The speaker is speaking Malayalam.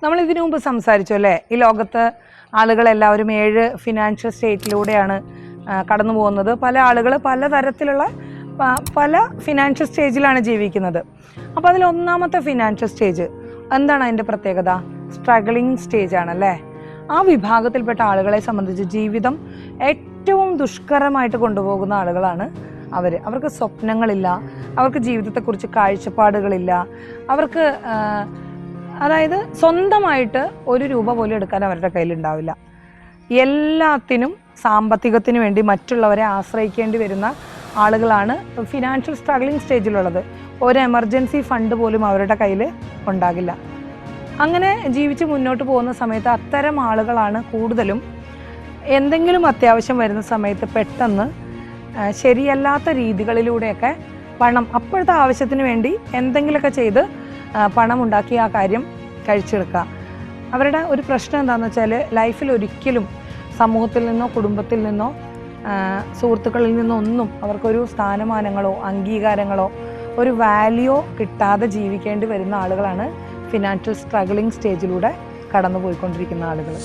നമ്മൾ ഇതിനു മുമ്പ് സംസാരിച്ചു അല്ലേ, ഈ ലോകത്ത് ആളുകളെല്ലാവരും 7 ഫിനാൻഷ്യൽ സ്റ്റേറ്റിലൂടെയാണ് കടന്നു പോകുന്നത്. പല ആളുകൾ പലതരത്തിലുള്ള പല ഫിനാൻഷ്യൽ സ്റ്റേജിലാണ് ജീവിക്കുന്നത്. അപ്പോൾ അതിൽ ഒന്നാമത്തെ ഫിനാൻഷ്യൽ സ്റ്റേജ് എന്താണ് അതിൻ്റെ പ്രത്യേകത? സ്ട്രഗിളിങ് സ്റ്റേജ് ആണല്ലേ. ആ വിഭാഗത്തിൽപ്പെട്ട ആളുകളെ സംബന്ധിച്ച് ജീവിതം ഏറ്റവും ദുഷ്കരമായിട്ട് കൊണ്ടുപോകുന്ന ആളുകളാണ് അവർക്ക് സ്വപ്നങ്ങളില്ല, അവർക്ക് ജീവിതത്തെക്കുറിച്ച് കാഴ്ചപ്പാടുകളില്ല, അവർക്ക് അതായത് സ്വന്തമായിട്ട് ഒരു രൂപ പോലും എടുക്കാൻ അവരുടെ കയ്യിലുണ്ടാവില്ല. എല്ലാത്തിനും സാമ്പത്തികത്തിന് വേണ്ടി മറ്റുള്ളവരെ ആശ്രയിക്കേണ്ടി വരുന്ന ആളുകളാണ് ഫിനാൻഷ്യൽ സ്ട്രഗിളിങ് സ്റ്റേജിലുള്ളത്. ഒരു എമർജൻസി ഫണ്ട് പോലും അവരുടെ കയ്യിൽ ഉണ്ടാകില്ല. അങ്ങനെ ജീവിച്ച് മുന്നോട്ട് പോകുന്ന സമയത്ത് അത്തരം ആളുകളാണ് കൂടുതലും എന്തെങ്കിലും അത്യാവശ്യം വരുന്ന സമയത്ത് പെട്ടെന്ന് ശരിയല്ലാത്ത രീതികളിലൂടെയൊക്കെ പണം അപ്പോഴത്തെ ആവശ്യത്തിന് വേണ്ടി എന്തെങ്കിലുമൊക്കെ ചെയ്ത് പണം ഉണ്ടാക്കി ആ കാര്യം കഴിച്ചെടുക്കുക. അവരുടെ ഒരു പ്രശ്നം എന്താണെന്ന് വെച്ചാൽ ലൈഫിൽ ഒരിക്കലും സമൂഹത്തിൽ നിന്നോ കുടുംബത്തിൽ നിന്നോ സുഹൃത്തുക്കളിൽ നിന്നോ ഒന്നും അവർക്കൊരു സ്ഥാനമാനങ്ങളോ അംഗീകാരങ്ങളോ ഒരു വാല്യൂ കിട്ടാതെ ജീവിക്കേണ്ടി വരുന്ന ആളുകളാണ് ഫിനാൻഷ്യൽ സ്ട്രഗിളിങ് സ്റ്റേജിലൂടെ കടന്നു പോയിക്കൊണ്ടിരിക്കുന്ന ആളുകൾ.